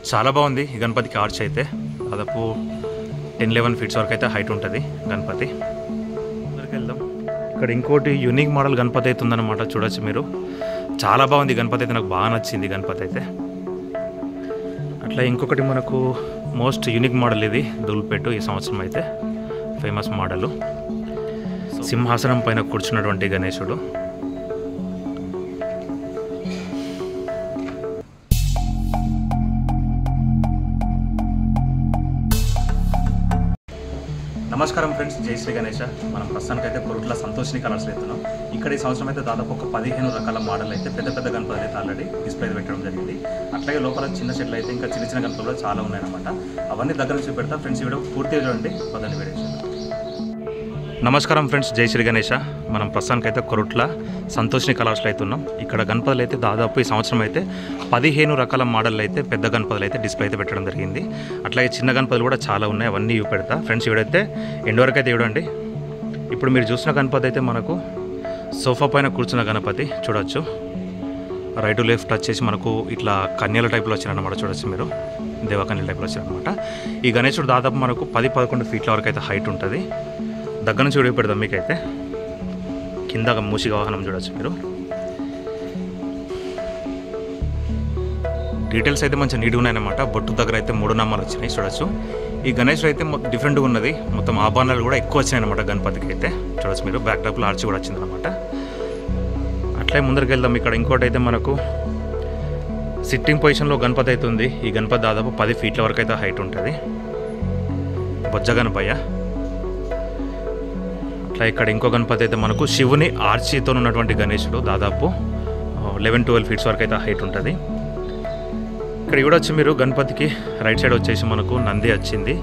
చాలా బాగుంది ఈ గణపతికి ఆర్చ్ అయితే దాదాపు 10-11 ఫీట్స్ వరకు అయితే హైట్ ఉంటుంది గణపతి. అందరికి వెళ్దాం. ఇక్కడ ఇంకోటి యూనిక్ మోడల్ గణపతి అయితే ఉందన్నమాట, చూడొచ్చు మీరు. చాలా బాగుంది గణపతి అయితే, నాకు బాగా నచ్చింది గణపతి అయితే. అట్లా ఇంకొకటి మనకు మోస్ట్ యూనిక్ మోడల్ ఇది ధూల్పేట ఈ సంవత్సరం అయితే ఫేమస్ మోడలు. సింహాసనం పైన కూర్చున్నటువంటి గణేశుడు. నమస్కారం ఫ్రెండ్స్, జై శ్రీ గణేష. మనం ప్రస్తుతానికి అయితే కొరుట్ల సంతోషిని కలర్స్లో ఎత్తున్నాం. ఇక్కడ ఈ సంవత్సరం అయితే దాదాపు ఒక 15 రకాల మోడల్ అయితే పెద్ద పెద్ద గణపతులు అయితే ఆల్రెడీ డిస్ప్లే పెట్టడం జరిగింది. అట్లాగే లోపల చిన్న చెట్లు అయితే ఇంకా చిన్న చిన్న గణపతులు చాలా ఉన్నాయన్నమాట. అవన్నీ దగ్గర నుంచి పెడతా ఫ్రెండ్స్. వీడియో పూర్తిగా చూడండి. పదండి వీడియో. నమస్కారం ఫ్రెండ్స్, జై శ్రీ గణేష. మనం ప్రస్తుతానికి అయితే కొరుట్ల సంతోషిని కలర్స్లో అయితే ఉన్నాం. ఇక్కడ గణపతులు అయితే దాదాపు ఈ సంవత్సరం అయితే 15 రకాల మోడల్ అయితే పెద్ద గణపతులు అయితే డిస్ప్లే అయితే పెట్టడం జరిగింది. అట్లాగే చిన్న గణపతులు కూడా చాలా ఉన్నాయి, అవన్నీ ఇవి పెడతా ఫ్రెండ్స్. ఇవిడైతే ఎండ్ వరకు అయితే చూడండి. ఇప్పుడు మీరు చూసిన గణపతి అయితే మనకు సోఫా పైన కూర్చున్న గణపతి చూడొచ్చు. రైట్ లెఫ్ట్ వచ్చేసి మనకు ఇట్లా కన్యల టైప్లో వచ్చినమాట, చూడొచ్చు మీరు. దేవకన్యల టైప్లో వచ్చినమాట. ఈ గణేశుడు దాదాపు మనకు 10-11 ఫీట్ల వరకు అయితే హైట్ ఉంటుంది. దగ్గర నుంచి వీడియో పెడదాం మీకైతే. కింద మూషిక వాహనం చూడొచ్చు మీరు. డీటెయిల్స్ అయితే మంచిగా నీట్గా ఉన్నాయన్నమాట. బొట్టు దగ్గర అయితే 3 నామాలు వచ్చినాయి చూడొచ్చు. ఈ గణేష్ అయితే డిఫరెంట్గా ఉన్నది. మొత్తం ఆభరణాలు కూడా ఎక్కువ వచ్చినాయి అనమాట గణపతికి అయితే, చూడొచ్చు మీరు. బ్యాక్ టాప్లో ఆర్చి కూడా వచ్చిందనమాట. అట్లే ముందరికి వెళ్దాం. ఇక్కడ ఇంకోటి అయితే మనకు సిట్టింగ్ పొజిషన్లో గణపతి అయితే ఉంది. ఈ గణపతి దాదాపు 10 ఫీట్ల వరకు అయితే హైట్ ఉంటుంది. బొజ్జ గణపయ్య. అట్లా ఇక్కడ ఇంకో గణపతి అయితే మనకు శివుని ఆర్చితో ఉన్నటువంటి గణేశుడు దాదాపు 11-12 ఫీట్స్ వరకు అయితే హైట్ ఉంటుంది. ఇక్కడ చూడొచ్చు మీరు. గణపతికి రైట్ సైడ్ వచ్చేసి మనకు నంది వచ్చింది.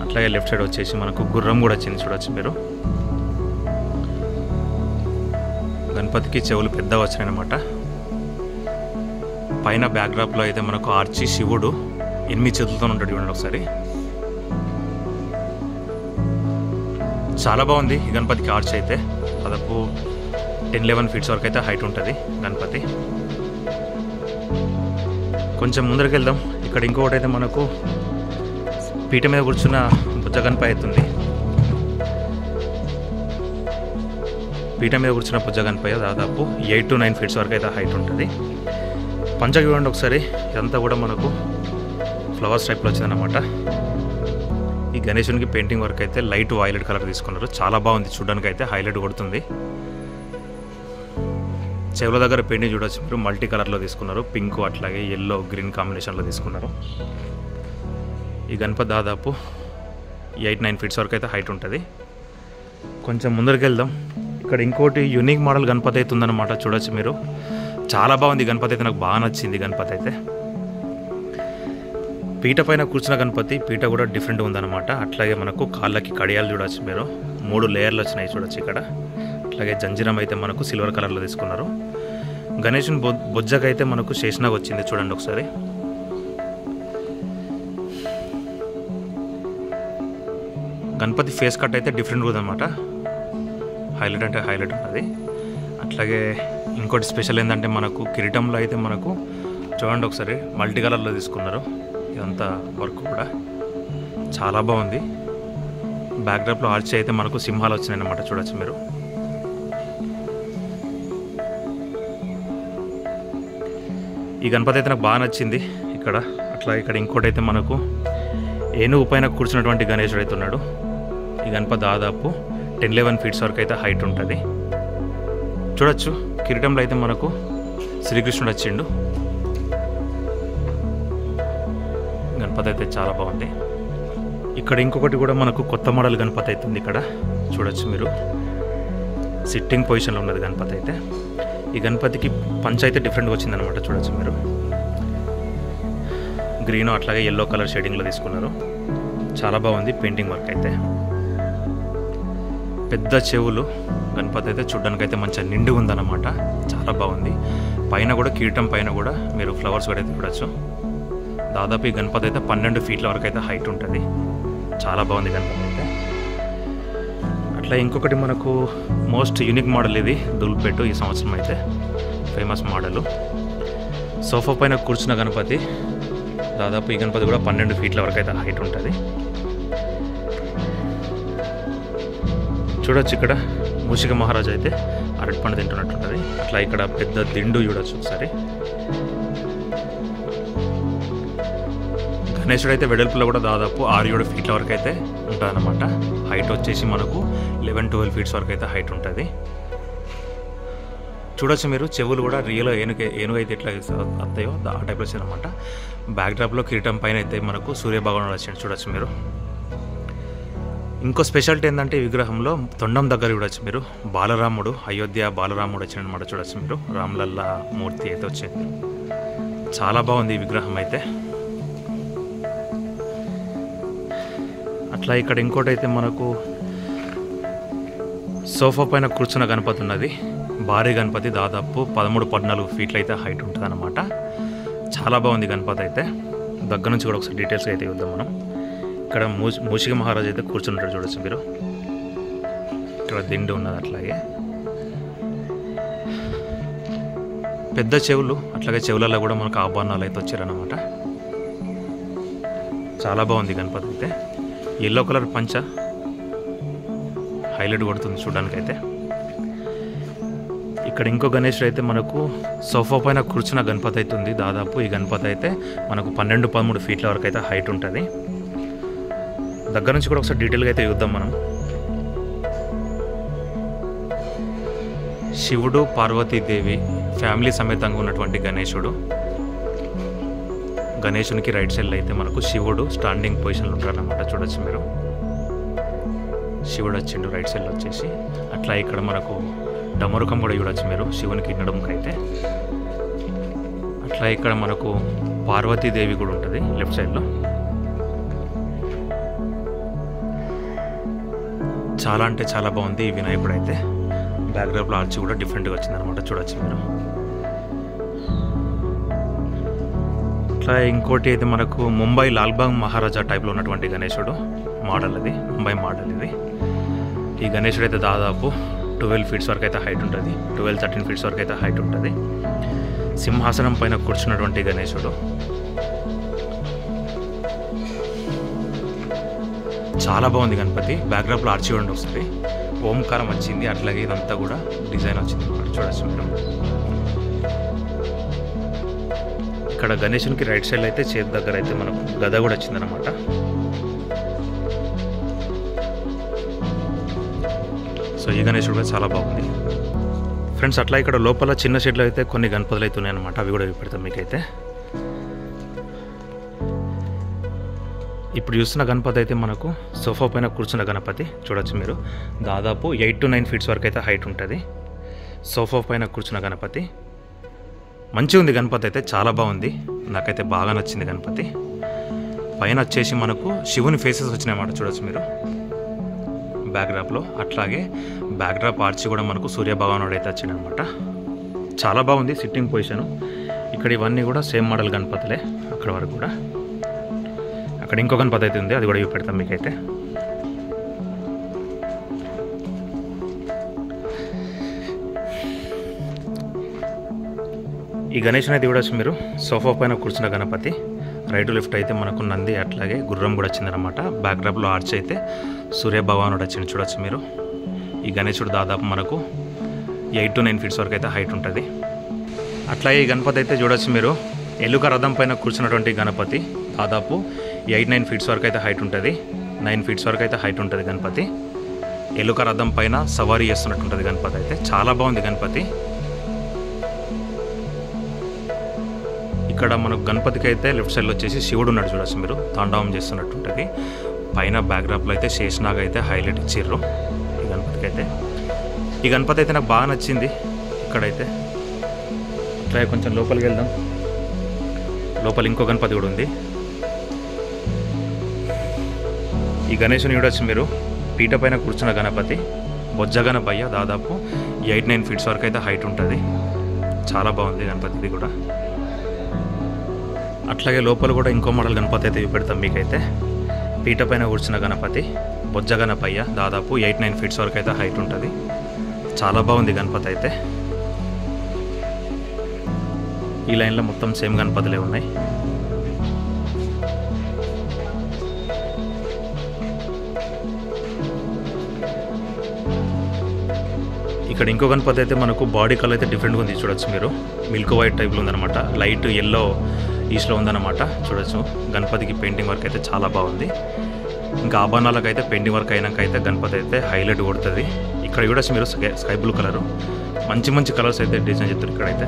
అట్లాగే లెఫ్ట్ సైడ్ వచ్చేసి మనకు గుర్రం కూడా వచ్చింది, చూడొచ్చు మీరు. గణపతికి చెవులు పెద్దగా వచ్చినాయన్నమాట. పైన బ్యాక్డ్రాప్లో అయితే మనకు ఆర్చి శివుడు 8 చేతులతో ఉంటాడు, చూడండి ఒకసారి. చాలా బాగుంది ఈ గణపతికి ఆర్చ్ అయితే. దాదాపు 10-11 ఫీట్స్ వరకు అయితే హైట్ ఉంటుంది గణపతి. కొంచెం ముందరికి వెళ్దాం. ఇక్కడ ఇంకొకటి అయితే మనకు పీట మీద కూర్చున్న బుజ్జ గణపతి అవుతుంది. పీట మీద కూర్చున్న బుజ్జ గణపతి దాదాపు 8-9 ఫీట్స్ వరకు అయితే హైట్ ఉంటుంది. పంచకి చూడండి ఒకసారి. ఇదంతా కూడా మనకు ఫ్లవర్స్ టైప్లో వచ్చిందన్నమాట. ఈ గణేశునికి పెయింటింగ్ వర్క్ అయితే లైట్ వైలెట్ కలర్ తీసుకున్నారు. చాలా బాగుంది చూడడానికి అయితే, హైలైట్ కొడుతుంది. చెవుల దగ్గర పెయింటింగ్ చూడొచ్చు మీరు. మల్టీ కలర్లో తీసుకున్నారు. పింక్ అట్లాగే ఎల్లో గ్రీన్ కాంబినేషన్లో తీసుకున్నారు. ఈ గణపతి దాదాపు 8-9 ఫీట్స్ వరకు అయితే హైట్ ఉంటుంది. కొంచెం ముందరికి వెళ్దాం. ఇక్కడ ఇంకోటి యూనిక్ మోడల్ గణపతి అయితే ఉందన్నమాట, చూడొచ్చు మీరు. చాలా బాగుంది గణపతి అయితే, నాకు బాగా నచ్చింది గణపతి అయితే. పీట పైన కూర్చున్న గణపతి. పీట కూడా డిఫరెంట్ ఉందన్నమాట. అట్లాగే మనకు కాళ్ళకి కడియాలు చూడొచ్చు మీరు. 3 లేయర్లు వచ్చినాయి చూడొచ్చు ఇక్కడ. అట్లాగే జంజిరం అయితే మనకు సిల్వర్ కలర్లో తీసుకున్నారు. గణేశుని బొజ్జకైతే మనకు శేషనాగ్ వచ్చింది, చూడండి ఒకసారి. గణపతి ఫేస్ కట్ అయితే డిఫరెంట్గా ఉందన్నమాట. హైలైట్ అంటే హైలైట్ ఉన్నది. అట్లాగే ఇంకోటి స్పెషల్ ఏంటంటే మనకు కిరీటంలో అయితే మనకు చూడండి ఒకసారి మల్టీ కలర్లో తీసుకున్నారు. ఇదంతా వర్క్ కూడా చాలా బాగుంది. బ్యాక్డ్రాప్లో ఆర్చి అయితే మనకు సింహాలు వచ్చినాయి అన్నమాట, చూడొచ్చు మీరు. ఈ గణపతి అయితే నాకు బాగా నచ్చింది ఇక్కడ. అట్లా ఇక్కడ ఇంకోటి అయితే మనకు ఏనుగు పైన కూర్చున్నటువంటి గణేశుడు అయితే ఉన్నాడు. ఈ గణపతి దాదాపు 10-11 ఫీట్స్ వరకు అయితే హైట్ ఉంటుంది. చూడొచ్చు కిరీటంలో అయితే మనకు శ్రీకృష్ణుడు వచ్చిండు. గణపతి అయితే చాలా బాగుంది. ఇక్కడ ఇంకొకటి కూడా మనకు కొత్త మోడల్ గణపతి అవుతుంది. ఇక్కడ చూడొచ్చు మీరు. సిట్టింగ్ పొజిషన్లో ఉన్నది గణపతి అయితే. ఈ గణపతికి పంచ అయితే డిఫరెంట్గా వచ్చిందనమాట, చూడొచ్చు మీరు. గ్రీన్ అట్లాగే ఎల్లో కలర్ షేడింగ్లో తీసుకున్నారు. చాలా బాగుంది పెయింటింగ్ వర్క్ అయితే. పెద్ద చెవులు గణపతి అయితే చూడడానికి అయితే మంచిగా నిండుగా ఉందన్నమాట. చాలా బాగుంది. పైన కూడా కిరీటం పైన కూడా మీరు ఫ్లవర్స్ కూడా అయితే చూడొచ్చు. దాదాపు ఈ గణపతి అయితే 12 ఫీట్ల వరకు అయితే హైట్ ఉంటుంది. చాలా బాగుంది గణపతి అయితే. అట్లా ఇంకొకటి మనకు మోస్ట్ యూనిక్ మోడల్ ఇది ధూల్పేట ఈ సంవత్సరం అయితే ఫేమస్ మోడలు. సోఫా పైన కూర్చున్న గణపతి దాదాపు ఈ గణపతి కూడా 12 ఫీట్ల వరకు అయితే హైట్ ఉంటుంది. చూడొచ్చు ఇక్కడ మూషిక మహారాజు అయితే అరటిపండు తింటున్నట్టుంటుంది. అట్లా ఇక్కడ పెద్ద దిండు చూడొచ్చు ఒకసారి. గణేశుడు అయితే వెడల్పులో కూడా దాదాపు 6-7 ఫీట్ల వరకు అయితే ఉంటుందన్నమాట. హైట్ వచ్చేసి మనకు 11-12 ఫీట్స్ వరకు అయితే హైట్ ఉంటుంది. చూడొచ్చు మీరు, చెవులు కూడా రియల్ ఏనుగైతే ఎట్లా వస్తాయో ఆ టైప్లో వచ్చింది అనమాట. బ్యాక్ డ్రాప్లో కిరీటం పైన అయితే మనకు సూర్యభగవానుడు వచ్చాడు చూడొచ్చు మీరు. ఇంకో స్పెషాలిటీ ఏంటంటే ఈ విగ్రహంలో తొండం దగ్గర చూడొచ్చు మీరు, బాలరాముడు, అయోధ్య బాలరాముడు వచ్చినమాట చూడొచ్చు మీరు. రామ్లల్లా మూర్తి అయితే వచ్చింది. చాలా బాగుంది ఈ విగ్రహం అయితే. అట్లా ఇక్కడ ఇంకోటి అయితే మనకు సోఫా పైన కూర్చున్న గణపతి ఉన్నది. భారీ గణపతి, దాదాపు 13-14 ఫీట్లు అయితే హైట్ ఉంటుంది అన్నమాట. చాలా బాగుంది గణపతి అయితే. దగ్గర నుంచి కూడా ఒకసారి డీటెయిల్స్ అయితే చూద్దాం మనం. ఇక్కడ మూషిక మహారాజు అయితే కూర్చుంటాడు చూడొచ్చు మీరు. ఇక్కడ దిండు ఉన్నది. అట్లాగే పెద్ద చెవులు, అట్లాగే చెవులలో కూడా మనకు ఆభరణాలు అయితే వచ్చారన్నమాట. చాలా బాగుంది గణపతి అయితే. ఎల్లో కలర్ పంచ హైలైట్ కొడుతుంది చూడడానికి అయితే. ఇక్కడ ఇంకో గణేశుడు అయితే మనకు సోఫా పైన కూర్చున్న గణపతి అయితే ఉంది. దాదాపు ఈ గణపతి అయితే మనకు 12-13 ఫీట్ల వరకు అయితే హైట్ ఉంటుంది. దగ్గర నుంచి కూడా ఒకసారి డీటెయిల్గా అయితే చూద్దాం మనం. శివుడు, పార్వతీదేవి ఫ్యామిలీ సమేతంగా ఉన్నటువంటి గణేశుడు. గణేశునికి రైట్ సైడ్లో అయితే మనకు శివుడు స్టాండింగ్ పొజిషన్లో ఉంటారన్నమాట. చూడొచ్చు మీరు, శివుడు వచ్చిండు రైట్ సైడ్లో వచ్చేసి. అట్లా ఇక్కడ మనకు డమరుకం కూడా చూడొచ్చు మీరు, శివునికి నడుముకైతే. అట్లా ఇక్కడ మనకు పార్వతీదేవి కూడా ఉంటుంది లెఫ్ట్ సైడ్లో. చాలా అంటే చాలా బాగుంది ఈ వినాయకుడు అయితే. బ్యాక్గ్రౌండ్లో ఆర్చి కూడా డిఫరెంట్గా వచ్చిందనమాట. చూడొచ్చు మీరు. అట్లా ఇంకోటి అయితే మనకు ముంబై లాల్బాగ్ మహారాజా టైప్లో ఉన్నటువంటి గణేశుడు మోడల్. అది ముంబై మోడల్ ఇది. ఈ గణేశుడు అయితే దాదాపు 12 ఫీట్స్ వరకు అయితే హైట్ ఉంటుంది. 12-13 ఫీట్స్ వరకు అయితే హైట్ ఉంటుంది. సింహాసనం పైన కూర్చున్నటువంటి గణేశుడు. చాలా బాగుంది గణపతి. బ్యాక్గ్రౌండ్లో ఆర్చి చూడండి ఒకసారి. ఓంకారం వచ్చింది. అట్లాగే ఇదంతా కూడా డిజైన్ వచ్చింది. చూడొచ్చు మీరు. ఇక్కడ గణేశునికి రైట్ సైడ్ అయితే చేతి దగ్గర అయితే మనకు గద కూడా వచ్చిందనమాట. సో ఈ గణేశుడు కూడా చాలా బాగుంది ఫ్రెండ్స్. అట్లా ఇక్కడ లోపల చిన్న షెడ్లో అయితే కొన్ని గణపతులు అయితే ఉన్నాయన్నమాట. అవి కూడా పెడతాం మీకైతే. ఇప్పుడు చూస్తున్న గణపతి అయితే మనకు సోఫా పైన కూర్చున్న గణపతి. చూడొచ్చు మీరు, దాదాపు 8-9 ఫీట్స్ వరకు అయితే హైట్ ఉంటుంది. సోఫా పైన కూర్చున్న గణపతి. మంచిగా ఉంది గణపతి అయితే, చాలా బాగుంది. నాకైతే బాగా నచ్చింది గణపతి. పైన వచ్చేసి మనకు శివుని ఫేసెస్ వచ్చినాయన్నమాట. చూడొచ్చు మీరు బ్యాక్డ్రాప్లో. అట్లాగే బ్యాక్డ్రాప్ ఆర్చి కూడా మనకు సూర్యభగవానుడు అయితే వచ్చిందనమాట. చాలా బాగుంది సిట్టింగ్ పొజిషను. ఇక్కడ ఇవన్నీ కూడా సేమ్ మోడల్ గణపతులే అక్కడ వరకు కూడా. అక్కడ ఇంకో గణపతి అయితే ఉంది, అది కూడా చూపెడతాం మీకైతే. ఈ గణేశుని అయితే చూడొచ్చు మీరు, సోఫా పైన కూర్చున్న గణపతి. రైట్ లెఫ్ట్ అయితే మనకు నంది, అట్లాగే గుర్రం కూడా వచ్చిందనమాట. బ్యాక్డ్రాప్లో ఆర్చ్ అయితే సూర్యభగవానుడు వచ్చింది. చూడొచ్చు మీరు. ఈ గణేశుడు దాదాపు మనకు 8-9 ఫీట్స్ వరకు అయితే హైట్ ఉంటుంది. అట్లాగే ఈ గణపతి అయితే చూడొచ్చు మీరు, ఎలుక రథం పైన కూర్చున్నటువంటి గణపతి. దాదాపు 8-9 ఫీట్స్ వరకు అయితే హైట్ ఉంటుంది. 9 ఫీట్స్ వరకు అయితే హైట్ ఉంటుంది గణపతి. ఎలుక రథం పైన సవారీ చేస్తున్నట్టు ఉంటుంది గణపతి అయితే. చాలా బాగుంది గణపతి. ఇక్కడ మనకు గణపతికి అయితే లెఫ్ట్ సైడ్లో వచ్చేసి శివుడు ఉన్నాడు. చూడొచ్చు మీరు, తాండవం చేస్తున్నట్టు ఉంటుంది. పైన బ్యాక్డ్రాప్లో అయితే శేషనాగ్ అయితే హైలైట్ ఇచ్చిర్రు ఈ గణపతికి అయితే. ఈ గణపతి అయితే నాకు బాగా నచ్చింది ఇక్కడైతే. అట్లా కొంచెం లోపలికి వెళ్దాం. లోపల ఇంకో గణపతి కూడా ఉంది. ఈ గణేశుని చూడొచ్చు మీరు, పీట పైన కూర్చున్న గణపతి. బొజ్జ గణపయ్య. దాదాపు 8-9 ఫీట్స్ వరకు అయితే హైట్ ఉంటుంది. చాలా బాగుంది గణపతిది కూడా. అట్లాగే లోపల కూడా ఇంకో మోడల్ గణపతి అయితే చూపెడతాం మీకైతే. పీట పైన కూర్చున్న గణపతి, బొజ్జ గణపయ్య. దాదాపు 8-9 ఫీట్స్ వరకు అయితే హైట్ ఉంటుంది. చాలా బాగుంది గణపతి అయితే. ఈ లైన్లో మొత్తం సేమ్ గణపతులే ఉన్నాయి. ఇక్కడ ఇంకో గణపతి అయితే మనకు బాడీ కలర్ అయితే డిఫరెంట్గా ఉంది, చూడొచ్చు మీరు. మిల్క్ వైట్ టైప్లో ఉందన్నమాట, లైట్ ఎల్లో ఈస్ట్లో ఉందన్నమాట. చూడొచ్చు గణపతికి పెయింటింగ్ వర్క్ అయితే చాలా బాగుంది. ఇంకా ఆభరణాలకు అయితే పెయింటింగ్ వర్క్ అయినాక అయితే గణపతి అయితే హైలైట్ కొడుతుంది. ఇక్కడ చూడొచ్చు మీరు స్కై బ్లూ కలరు, మంచి మంచి కలర్స్ అయితే డిజైన్ చేస్తారు ఇక్కడైతే.